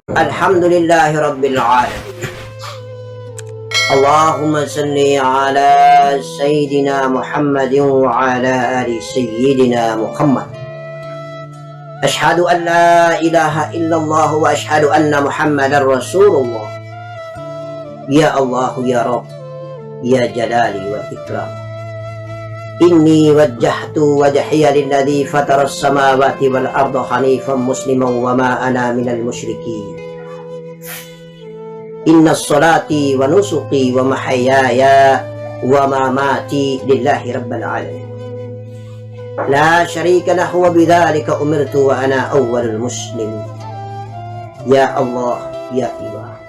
Alhamdulillahi Rabbil Alamin. Allahumma salli ala Sayyidina Muhammadin wa ala ali Sayyidina Muhammad. Ashhadu an la ilaha illallah wa ashhadu anna Muhammadan Rasulullah. Ya Allah ya Rabb, ya Jalali wal Ikram. Inni wajjahtu wajhiya lilladzi fatara as-samawati wal arda hanifan musliman wa ma ana minal musyrikin. Inna salati wa nusuki wa mahayaya wa mamati lillahi rabbil alamin. La syarika lahu wa bidzalika umirtu wa ana awwalul muslimin. Ya Allah, ya Ilah.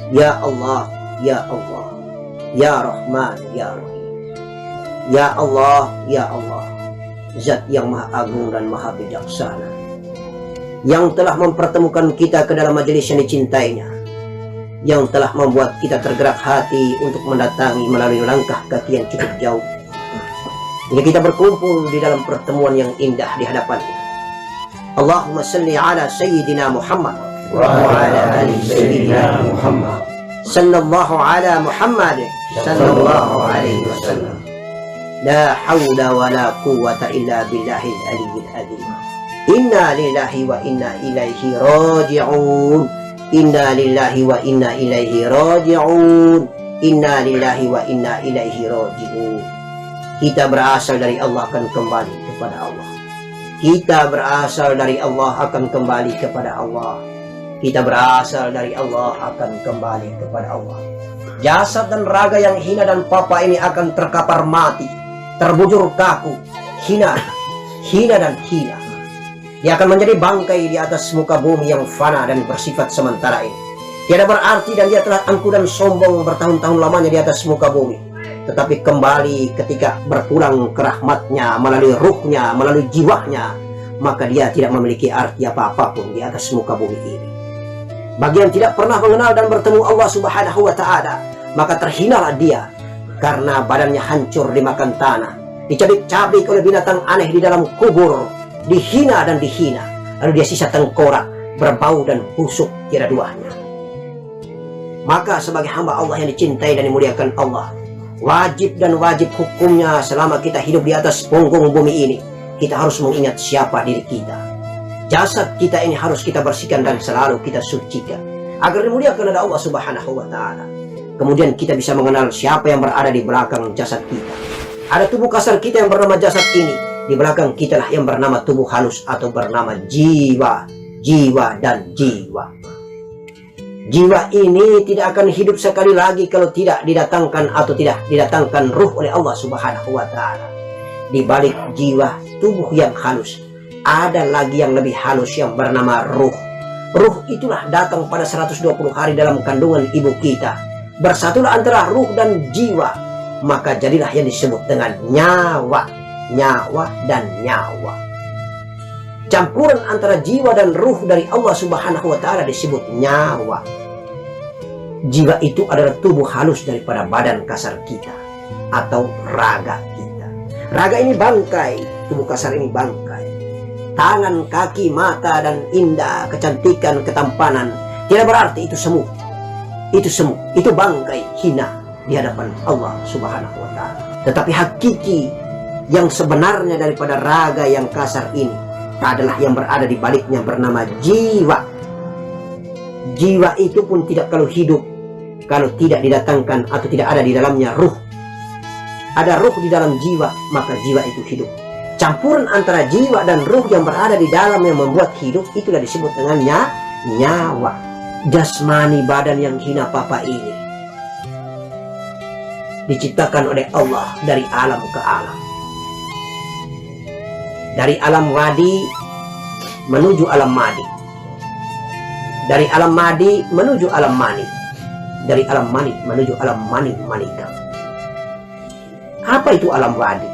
Ya Allah, ya Allah. Ya Rahman, ya Rahim. Ya Allah, ya Allah, Zat yang maha agung dan maha bijaksana, yang telah mempertemukan kita ke dalam majelis yang dicintainya, yang telah membuat kita tergerak hati untuk mendatangi melalui langkah kaki yang cukup jauh, hingga kita berkumpul di dalam pertemuan yang indah di hadapannya. Allahumma salli ala Sayyidina Muhammad wa ala ali Sayyidina Muhammad. Sallallahu ala Muhammad sallallahu alaihi wasallam. La hawla wa la quwwata illa billahil aliyyil azim. Inna lillahi wa inna ilaihi raji'un. Inna lillahi wa inna ilaihi raji'un. Inna lillahi wa inna ilaihi raji'un. Kita berasal dari Allah akan kembali kepada Allah. Kita berasal dari Allah akan kembali kepada Allah. Kita berasal dari Allah akan kembali kepada Allah. Jasad dan raga yang hina dan papa ini akan terkapar mati, terbujur kaku, hina dan hina. Dia akan menjadi bangkai di atas muka bumi yang fana dan bersifat sementara ini. Tiada berarti dan dia telah angkuh dan sombong bertahun-tahun lamanya di atas muka bumi. Tetapi kembali ketika berpulang ke rahmatnya melalui ruhnya, melalui jiwanya, maka dia tidak memiliki arti apa-apa pun di atas muka bumi ini. Bagi yang tidak pernah mengenal dan bertemu Allah Subhanahu wa Ta'ala, maka terhinalah dia karena badannya hancur dimakan tanah, dicabik-cabik oleh binatang aneh di dalam kubur, dihina dan dihina, lalu dia sisa tengkorak, berbau dan busuk tiada duanya. Maka sebagai hamba Allah yang dicintai dan dimuliakan Allah, wajib dan wajib hukumnya selama kita hidup di atas punggung bumi ini, kita harus mengingat siapa diri kita. Jasad kita ini harus kita bersihkan dan selalu kita sucikan agar dimuliakan oleh Allah Subhanahu wa Ta'ala. Kemudian kita bisa mengenal siapa yang berada di belakang jasad kita. Ada tubuh kasar kita yang bernama jasad ini. Di belakang kita lah yang bernama tubuh halus atau bernama jiwa. Jiwa dan jiwa. Jiwa ini tidak akan hidup sekali lagi kalau tidak didatangkan atau tidak didatangkan ruh oleh Allah Subhanahu wa Ta'ala. Di balik jiwa, tubuh yang halus, ada lagi yang lebih halus yang bernama ruh. Ruh itulah datang pada 120 hari dalam kandungan ibu kita. Bersatulah antara ruh dan jiwa, maka jadilah yang disebut dengan nyawa. Nyawa dan nyawa. Campuran antara jiwa dan ruh dari Allah Subhanahu wa Ta'ala disebut nyawa. Jiwa itu adalah tubuh halus daripada badan kasar kita atau raga kita. Raga ini bangkai, tubuh kasar ini bangkai. Tangan, kaki, mata, dan indah, kecantikan, ketampanan tidak berarti itu semu. Itu semu, itu bangkai hina di hadapan Allah Subhanahu wa Ta'ala. Tetapi hakiki yang sebenarnya daripada raga yang kasar ini adalah yang berada di baliknya bernama jiwa. Jiwa itu pun tidak kalau hidup kalau tidak didatangkan atau tidak ada di dalamnya ruh. Ada ruh di dalam jiwa, maka jiwa itu hidup. Campuran antara jiwa dan ruh yang berada di dalam yang membuat hidup itulah disebut dengan nyawa. Jasmani badan yang hina papa ini diciptakan oleh Allah dari alam ke alam. Dari alam wadi menuju alam madi. Dari alam madi menuju alam mani. Dari alam mani menuju alam manika. Apa itu alam wadi?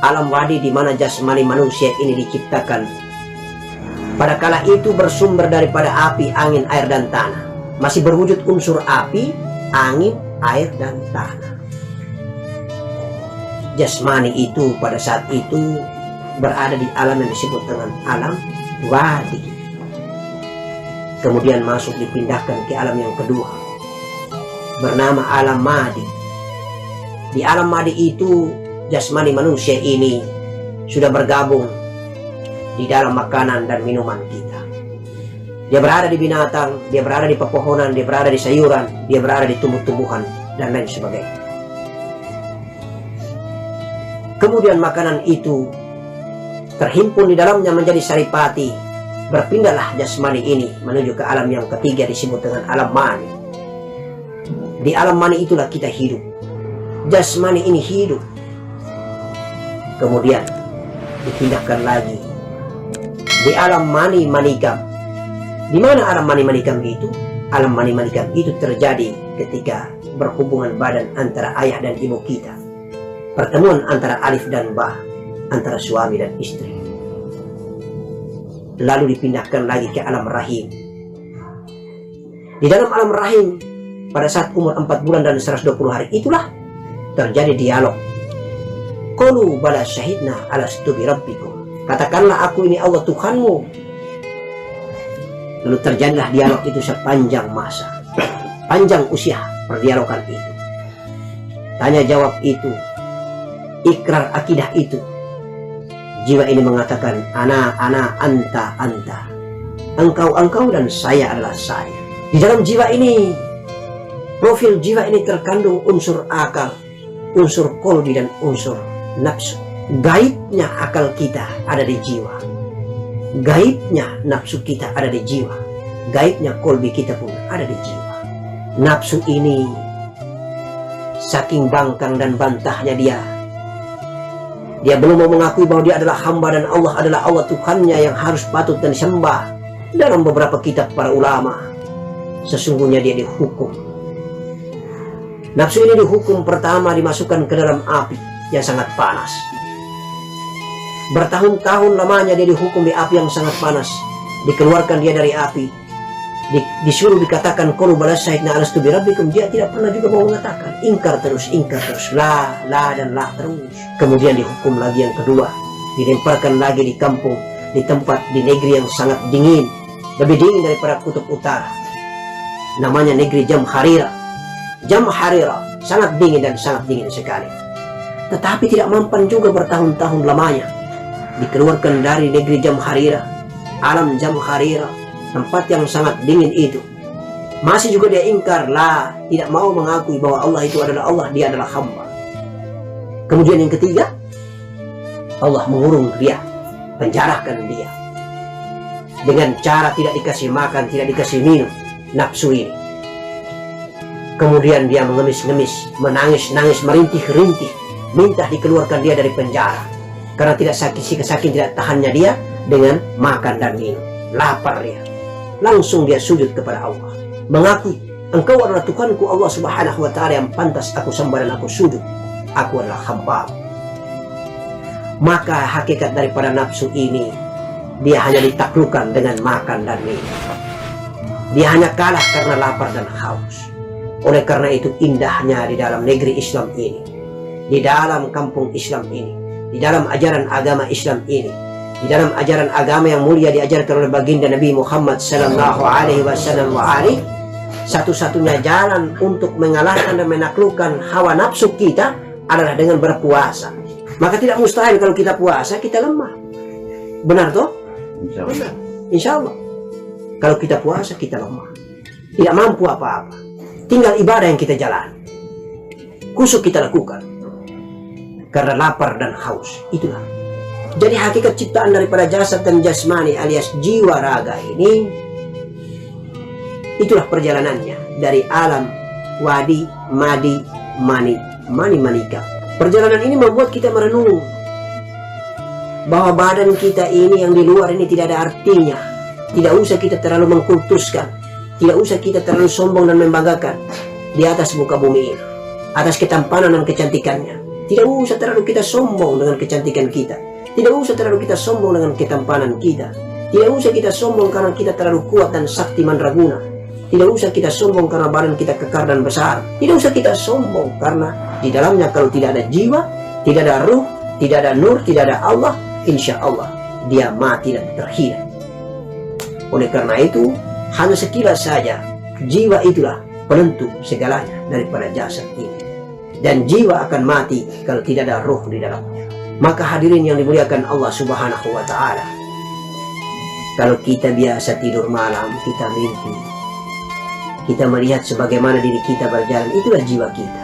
Alam wadi di mana jasmani manusia ini diciptakan. Pada kala itu bersumber daripada api, angin, air, dan tanah. Masih berwujud unsur api, angin, air, dan tanah. Jasmani itu pada saat itu berada di alam yang disebut dengan alam wadi. Kemudian masuk dipindahkan ke alam yang kedua, bernama alam madi. Di alam madi itu jasmani manusia ini sudah bergabung di dalam makanan dan minuman kita. Dia berada di binatang, dia berada di pepohonan, dia berada di sayuran, dia berada di tumbuh-tumbuhan dan lain sebagainya. Kemudian makanan itu terhimpun di dalamnya menjadi saripati. Berpindahlah jasmani ini menuju ke alam yang ketiga disebut dengan alam mani. Di alam mani itulah kita hidup. Jasmani ini hidup. Kemudian dipindahkan lagi di alam mani manikam. Di mana alam mani manikam itu? Alam mani manikam itu terjadi ketika berhubungan badan antara ayah dan ibu kita. Pertemuan antara alif dan ba, antara suami dan istri. Lalu dipindahkan lagi ke alam rahim. Di dalam alam rahim, pada saat umur 4 bulan dan 120 hari itulah terjadi dialog. Qalu bala syahidna alastu bi rabbikum. Katakanlah aku ini Allah Tuhanmu. Lalu terjadilah dialog itu sepanjang masa. Panjang usia perdialogan itu. Tanya jawab itu. Ikrar akidah itu. Jiwa ini mengatakan, ana, anta, anta. Engkau, dan saya adalah saya. Di dalam jiwa ini, profil jiwa ini terkandung unsur akal, unsur kolbi, dan unsur nafsu. Gaibnya akal kita ada di jiwa. Gaibnya nafsu kita ada di jiwa. Gaibnya kolbi kita pun ada di jiwa. Nafsu ini, saking bangkang dan bantahnya dia belum mau mengakui bahwa dia adalah hamba dan Allah adalah Allah Tuhannya yang harus patut dan disembah. Dalam beberapa kitab para ulama, sesungguhnya dia dihukum. Nafsu ini dihukum pertama dimasukkan ke dalam api yang sangat panas. Bertahun-tahun lamanya dia dihukum di api yang sangat panas. Dikeluarkan dia dari api. Disuruh dikatakan qalu bala syahidna alastu bi rabbikum. Dia tidak pernah juga mau mengatakan. Ingkar terus. La dan la terus. Kemudian dihukum lagi yang kedua. Dilemparkan lagi di kampung. Di tempat, di negeri yang sangat dingin. Lebih dingin daripada kutub utara. Namanya negeri Jamharira. Jamharira. Sangat dingin dan sangat dingin sekali. Tetapi tidak mampan juga bertahun-tahun lamanya. Dikeluarkan dari negeri Jamharira. Alam Jamharira. Tempat yang sangat dingin itu. Masih juga dia ingkar. Tidak mau mengakui bahwa Allah itu adalah Allah. Dia adalah hamba. Kemudian yang ketiga, Allah mengurung dia, penjarakan dia dengan cara tidak dikasih makan, tidak dikasih minum, nafsu ini. Kemudian dia mengemis-ngemis, menangis-nangis, merintih-rintih, minta dikeluarkan dia dari penjara karena tidak saking tidak tahannya dia dengan makan dan minum. Lapar dia. Langsung dia sujud kepada Allah, mengakui, engkau adalah Tuhanku Allah Subhanahu wa ta'ala yang pantas aku sembah dan aku sujud. Aku adalah hamba. Maka hakikat daripada nafsu ini, dia hanya ditaklukkan dengan makan dan minum. Dia hanya kalah karena lapar dan haus. Oleh karena itu indahnya di dalam negeri Islam ini, di dalam kampung Islam ini, di dalam ajaran agama Islam ini, di dalam ajaran agama yang mulia diajarkan oleh baginda Nabi Muhammad sallallahu alaihi wasallam satu-satunya jalan untuk mengalahkan dan menaklukkan hawa nafsu kita adalah dengan berpuasa. Maka tidak mustahil kalau kita puasa kita lemah. Benar toh? Benar. Insya Allah. Kalau kita puasa kita lemah. Tidak mampu apa-apa. Tinggal ibadah yang kita jalani. Kusuk kita lakukan. Karena lapar dan haus. Itulah. Jadi hakikat ciptaan daripada jasad dan jasmani alias jiwa raga ini, itulah perjalanannya dari alam wadi, madi, mani, manika. Perjalanan ini membuat kita merenung bahwa badan kita ini yang di luar ini tidak ada artinya. Tidak usah kita terlalu mengkultuskan. Tidak usah kita terlalu sombong dan membanggakan di atas muka bumi ini, atas ketampanan dan kecantikannya. Tidak usah terlalu kita sombong dengan kecantikan kita. Tidak usah terlalu kita sombong dengan ketampanan kita. Tidak usah kita sombong karena kita terlalu kuat dan sakti mandraguna. Tidak usah kita sombong karena badan kita kekar dan besar. Tidak usah kita sombong karena di dalamnya kalau tidak ada jiwa, tidak ada ruh, tidak ada nur, tidak ada Allah, insya Allah dia mati dan terhina. Oleh karena itu hanya sekilas saja, jiwa itulah penentu segalanya daripada jasad ini. Dan jiwa akan mati kalau tidak ada ruh di dalamnya. Maka hadirin yang dimuliakan Allah Subhanahu wa Ta'ala, kalau kita biasa tidur malam, kita mimpi, kita melihat sebagaimana diri kita berjalan, itulah jiwa kita.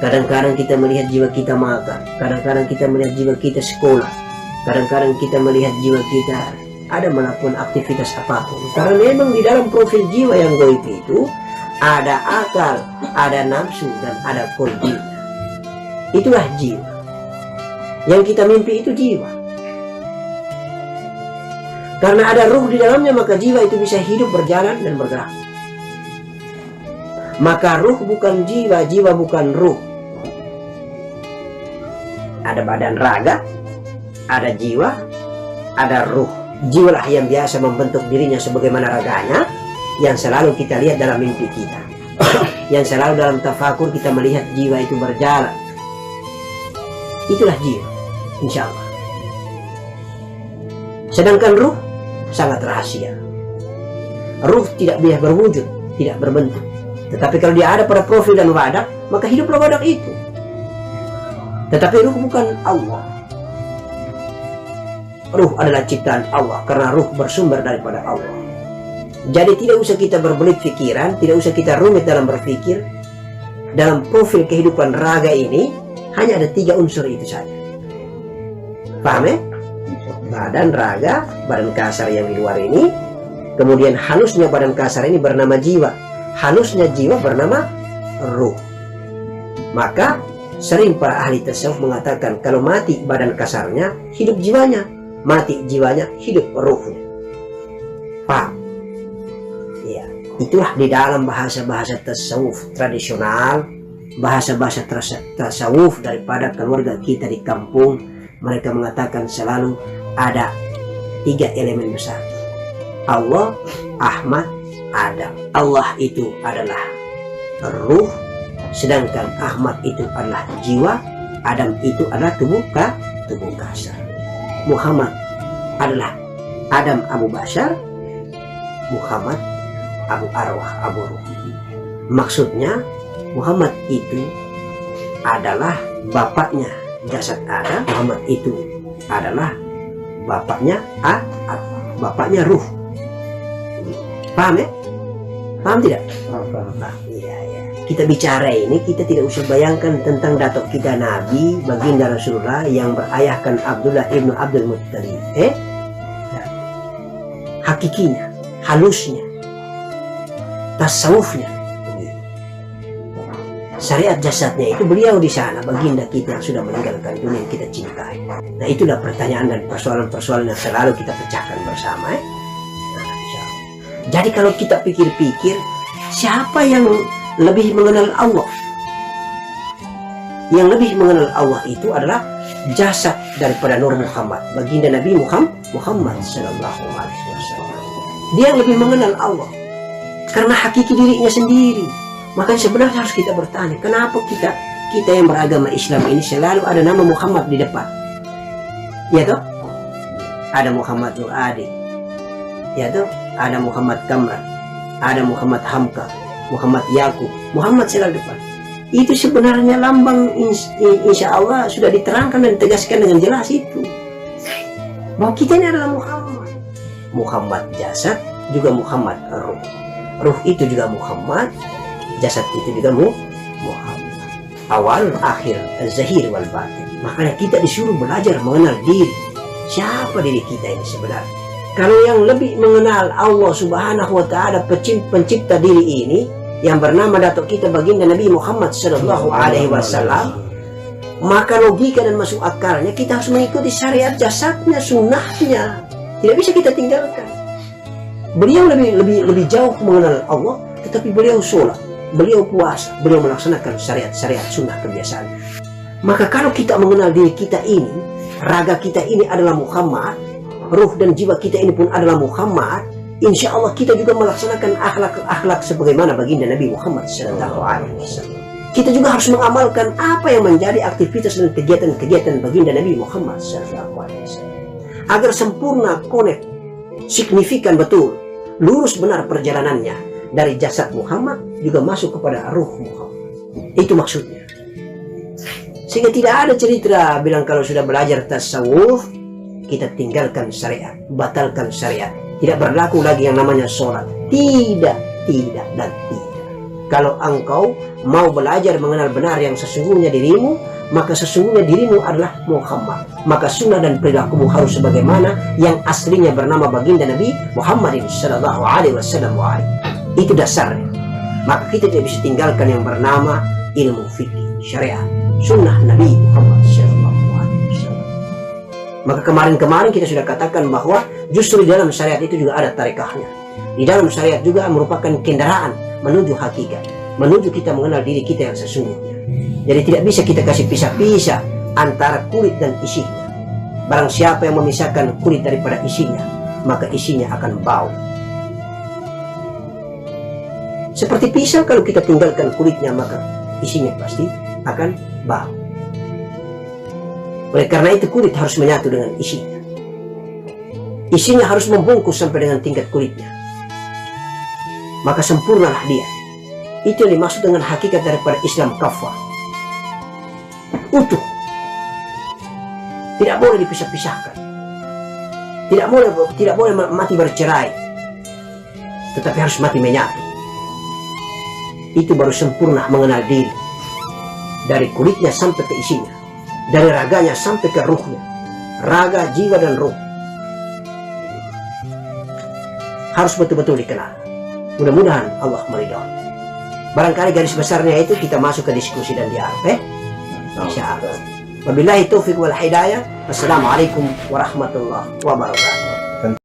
Kadang-kadang kita melihat jiwa kita makan, kadang-kadang kita melihat jiwa kita sekolah, kadang-kadang kita melihat jiwa kita ada melakukan aktivitas apapun. Karena memang di dalam profil jiwa yang gaib itu ada akal, ada nafsu, dan ada qalbi. Itulah jiwa. Yang kita mimpi itu jiwa. Karena ada ruh di dalamnya, maka jiwa itu bisa hidup, berjalan, dan bergerak. Maka ruh bukan jiwa, jiwa bukan ruh. Ada badan raga, ada jiwa, ada ruh. Jiwalah yang biasa membentuk dirinya sebagaimana raganya, yang selalu kita lihat dalam mimpi kita. Yang selalu dalam tafakur kita melihat jiwa itu berjalan. Itulah jiwa, insya Allah. Sedangkan ruh sangat rahasia. Ruh tidak bisa berwujud, tidak berbentuk. Tetapi kalau dia ada pada profil dan wadah, maka hiduplah wadah itu. Tetapi ruh bukan Allah. Ruh adalah ciptaan Allah, karena ruh bersumber daripada Allah. Jadi tidak usah kita berbelit pikiran, tidak usah kita rumit dalam berpikir. Dalam profil kehidupan raga ini hanya ada 3 unsur itu saja. Paham ya? Badan raga, badan kasar yang di luar ini. Kemudian halusnya badan kasar ini bernama jiwa. Halusnya jiwa bernama ruh. Maka sering para ahli tasawuf mengatakan kalau mati badan kasarnya, hidup jiwanya. Mati jiwanya, hidup ruhnya. Paham? Ya, itulah di dalam bahasa-bahasa tasawuf tradisional, bahasa-bahasa tasawuf daripada keluarga kita di kampung. Mereka mengatakan selalu ada 3 elemen besar: Allah, Ahmad, Adam. Allah itu adalah ruh, sedangkan Ahmad itu adalah jiwa, Adam itu adalah tubuh kasar. Muhammad adalah Adam Abu Bashar, Muhammad Abu Arwah Abu Ruh. Maksudnya Muhammad itu adalah bapaknya jasad Adam, Muhammad itu adalah bapaknya bapaknya ruh. Paham ya? Paham tidak? Paham. Iya, ya. Kita bicara ini, kita tidak usah bayangkan tentang datuk kita Nabi baginda Rasulullah yang berayahkan Abdullah ibnu Abdul Muttalib. Hakikinya, halusnya, tasawufnya, syariat jasadnya itu beliau di sana, baginda kita yang sudah meninggalkan dunia yang kita cintai. Nah, itulah pertanyaan dan persoalan-persoalan yang selalu kita pecahkan bersama. Jadi kalau kita pikir-pikir, siapa yang lebih mengenal Allah? Yang lebih mengenal Allah itu adalah jasad daripada Nur Muhammad, baginda Nabi Muhammad Sallallahu Alaihi Wasallam. Dia yang lebih mengenal Allah karena hakiki dirinya sendiri. Makanya sebenarnya harus kita bertanya, kenapa kita yang beragama Islam ini selalu ada nama Muhammad di depan? Ya toh? Ada Muhammad Nur Adi, ya toh? Ada Muhammad Kamran, ada Muhammad Hamka, Muhammad Yakub, Muhammad selalu depan. Itu sebenarnya lambang, insya Allah sudah diterangkan dan ditegaskan dengan jelas itu, bahwa kita ini adalah Muhammad jasad, juga Muhammad ruh. Ruh itu juga Muhammad, jasad itu juga Muhammad. Awal, akhir, zahir wal batin. Makanya kita disuruh belajar mengenal diri. Siapa diri kita ini sebenarnya? Kalau yang lebih mengenal Allah Subhanahu wa Ta'ala, pencipta diri ini, yang bernama datuk kita baginda Nabi Muhammad Sallallahu Alaihi Wasallam, maka logika dan masuk akalnya kita harus mengikuti syariat jasadnya, sunnahnya. Tidak bisa kita tinggalkan. Beliau lebih jauh mengenal Allah, tetapi beliau sholat, beliau puasa, beliau melaksanakan syariat sunnah kebiasaan. Maka kalau kita mengenal diri kita ini, raga kita ini adalah Muhammad, ruh dan jiwa kita ini pun adalah Muhammad, insya Allah kita juga melaksanakan akhlak sebagaimana baginda Nabi Muhammad Sallallahu Alaihi Wasallam. Kita juga harus mengamalkan apa yang menjadi aktivitas dan kegiatan-kegiatan baginda Nabi Muhammad Sallallahu Alaihi Wasallam, agar sempurna connect, signifikan betul, lurus benar perjalanannya dari jasad Muhammad juga masuk kepada ruh Muhammad. Itu maksudnya. Sehingga tidak ada cerita bilang kalau sudah belajar tasawuf kita tinggalkan syariat, batalkan syariat, tidak berlaku lagi yang namanya sholat. Tidak, tidak, dan tidak. Kalau engkau mau belajar mengenal benar yang sesungguhnya dirimu, maka sesungguhnya dirimu adalah Muhammad. Maka sunnah dan perilakumu harus sebagaimana yang aslinya bernama baginda Nabi Muhammadin sallallahu alaihi wasallam. Itu dasarnya. Maka kita tidak bisa tinggalkan yang bernama ilmu fikih, syariat, sunnah Nabi Muhammad sallallahu alaihi wasallam. Maka kemarin kita sudah katakan bahwa justru di dalam syariat itu juga ada tarekahnya. Di dalam syariat juga merupakan kendaraan menuju hakikat, menuju kita mengenal diri kita yang sesungguhnya. Jadi tidak bisa kita kasih pisah-pisah antara kulit dan isinya. Barang siapa yang memisahkan kulit daripada isinya, maka isinya akan bau. Seperti pisang, kalau kita tinggalkan kulitnya, maka isinya pasti akan bau. Oleh karena itu kulit harus menyatu dengan isinya. Isinya harus membungkus sampai dengan tingkat kulitnya. Maka sempurnalah dia. Itu yang dimaksud dengan hakikat daripada Islam kafah. Utuh. Tidak boleh dipisah-pisahkan. Tidak boleh mati bercerai. Tetapi harus mati menyatu. Itu baru sempurna mengenal diri. Dari kulitnya sampai ke isinya. Dari raganya sampai ke ruhnya. Raga, jiwa, dan ruh. Harus betul-betul dikenal. Mudah-mudahan Allah meridhai. Barangkali garis besarnya itu kita masuk ke diskusi dan dialog. Insyaallah. Wabillahi taufiq wal hidayah. Wassalamualaikum warahmatullahi wabarakatuh.